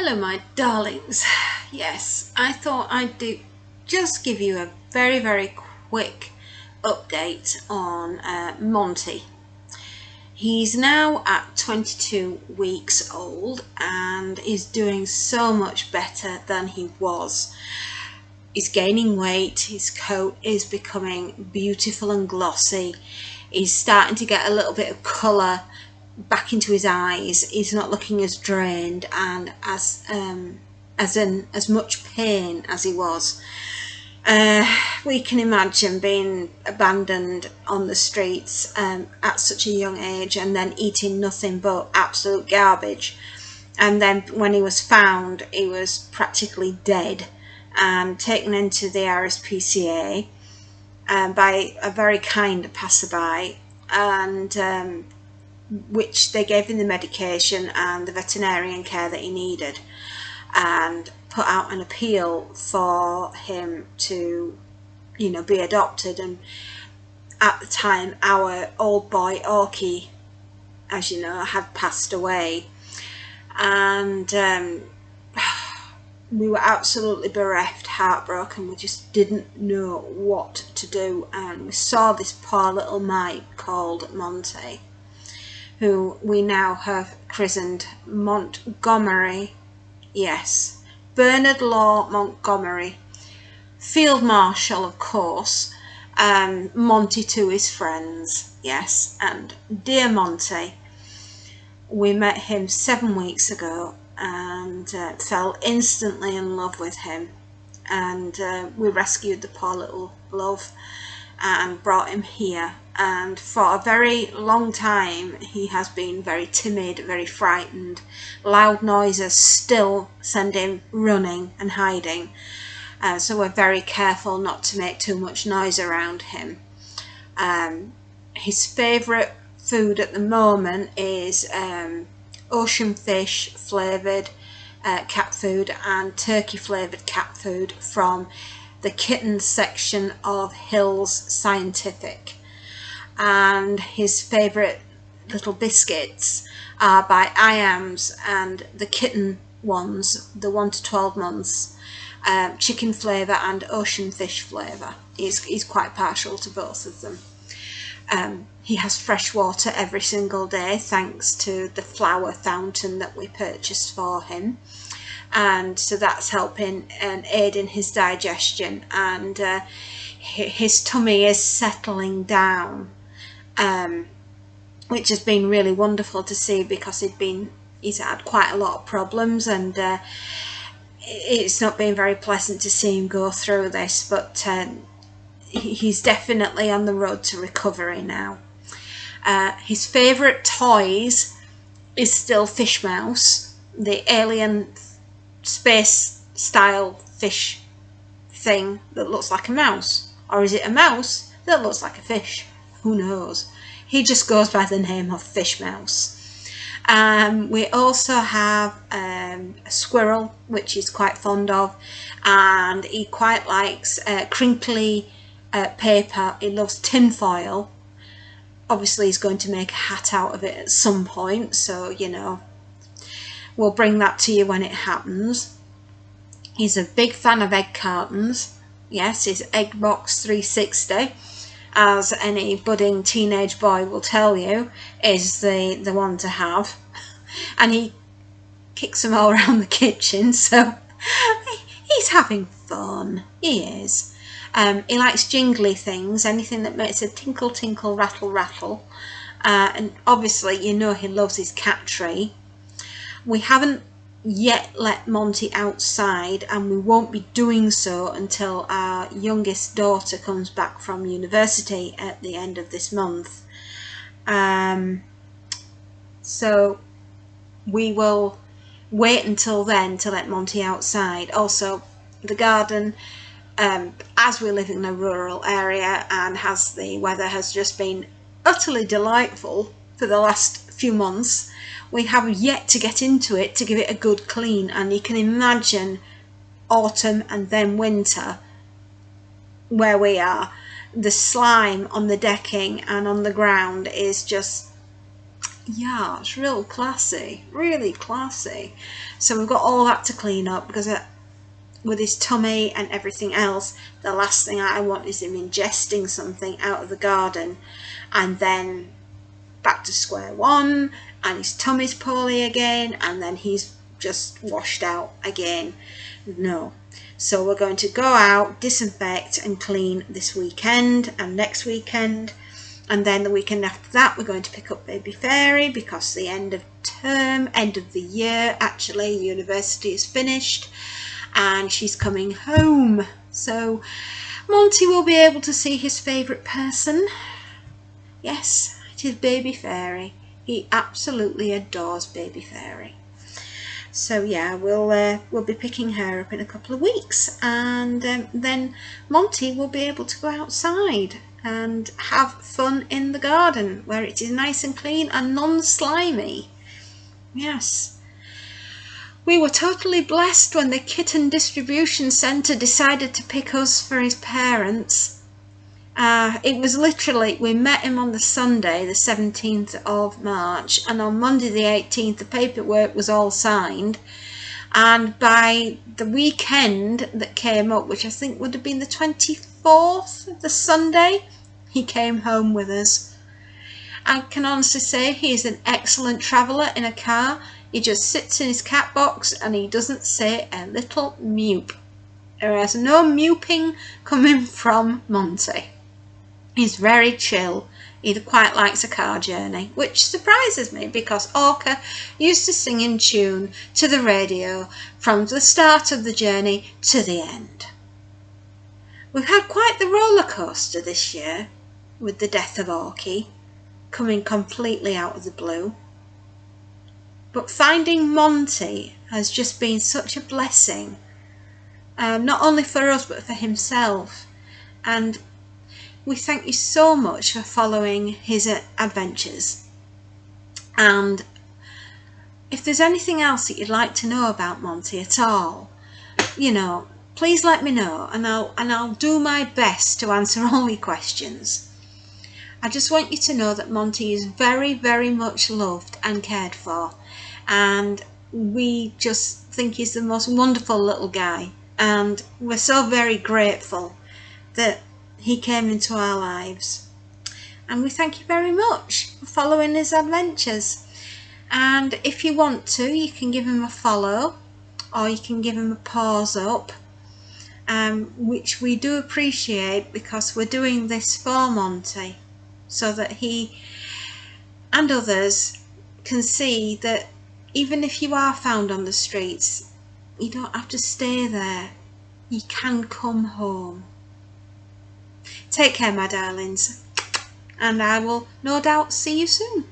Hello my darlings. Yes, I thought just give you a very quick update on Monty. He's now at 22 weeks old and is doing so much better than he was. He's gaining weight, his coat is becoming beautiful and glossy, he's starting to get a little bit of colour back into his eyes, he's not looking as drained and as much pain as he was. We can imagine being abandoned on the streets at such a young age and then eating nothing but absolute garbage, and then when he was found he was practically dead and taken into the RSPCA by a very kind passerby, and which they gave him the medication and the veterinarian care that he needed, and put out an appeal for him to, be adopted. And at the time, our old boy Orky, as you know, had passed away, and we were absolutely bereft, heartbroken. We just didn't know what to do, and we saw this poor little mite called Monty, who we now have christened Montgomery. Yes, Bernard Law Montgomery, Field Marshal, of course, Monty to his friends. Yes, and dear Monty, we met him 7 weeks ago and fell instantly in love with him, and we rescued the poor little love and brought him here. And for a very long time he has been very timid, very frightened. Loud noises still send him running and hiding, so we're very careful not to make too much noise around him. His favourite food at the moment is ocean fish flavoured cat food and turkey flavoured cat food from the kitten section of Hills Scientific. And his favourite little biscuits are by IAMS, and the kitten ones, the 1 to 12 months, chicken flavour and ocean fish flavour. He's quite partial to both of them. He has fresh water every single day thanks to the flower fountain that we purchased for him, and so that's helping and aiding his digestion, and his tummy is settling down, which has been really wonderful to see, because he's had quite a lot of problems, and it's not been very pleasant to see him go through this, but he's definitely on the road to recovery now. His favourite toys is still Fish Mouse, the alien space style fish thing that looks like a mouse. Or is it a mouse that looks like a fish? Who knows? He just goes by the name of Fish Mouse. We also have a squirrel, which he's quite fond of, and he quite likes crinkly paper. He loves tin foil. Obviously he's going to make a hat out of it at some point, so we'll bring that to you when it happens. He's a big fan of egg cartons. Yes, his egg box 360, as any budding teenage boy will tell you, is the one to have. And he kicks them all around the kitchen, so he's having fun. He is. He likes jingly things, anything that makes a tinkle tinkle rattle rattle, and obviously he loves his cat tree. We haven't yet let Monty outside, and we won't be doing so until our youngest daughter comes back from university at the end of this month. So we will wait until then to let Monty outside. Also, the garden, as we live in a rural area and the weather has just been utterly delightful for the last few months, we have yet to get into it to give it a good clean, and you can imagine autumn and then winter where we are. The slime on the decking and on the ground is just Yeah, it's real classy, really classy. So we've got all that to clean up because with his tummy and everything else, the last thing I want is him ingesting something out of the garden and then back to square one and his tummy's poorly again and then he's just washed out again. No. So we're going to go out, disinfect and clean this weekend and next weekend, and then the weekend after that we're going to pick up baby Fairy because the end of term, end of the year actually, university is finished and she's coming home. So Monty will be able to see his favourite person. Yes, it is baby Fairy. He absolutely adores baby Fairy. So yeah, we'll be picking her up in a couple of weeks, and then Monty will be able to go outside and have fun in the garden where it is nice and clean and non-slimy. Yes. We were totally blessed when the kitten distribution centre decided to pick us for his parents. It was literally, we met him on the Sunday, the 17th of March, and on Monday the 18th the paperwork was all signed, and by the weekend that came up, which I think would have been the 24th, the Sunday, he came home with us. I can honestly say he is an excellent traveller in a car. He just sits in his cat box and he doesn't say a little mew. There is no mewing coming from Monty. He's very chill. He quite likes a car journey, which surprises me because Orca used to sing in tune to the radio from the start of the journey to the end. We've had quite the roller coaster this year with the death of Orky coming completely out of the blue. But finding Monty has just been such a blessing, not only for us but for himself. And we thank you so much for following his adventures. And if there's anything else that you'd like to know about Monty at all, please let me know and I'll do my best to answer all your questions. I just want you to know that Monty is very, very much loved and cared for, and we just think he's the most wonderful little guy, and we're so very grateful that he came into our lives, and we thank you very much for following his adventures. And if you want to, you can give him a follow or you can give him a paws up, which we do appreciate because we're doing this for Monty so that he and others can see that even if you are found on the streets, you don't have to stay there. You can come home. Take care, my darlings, and I will no doubt see you soon.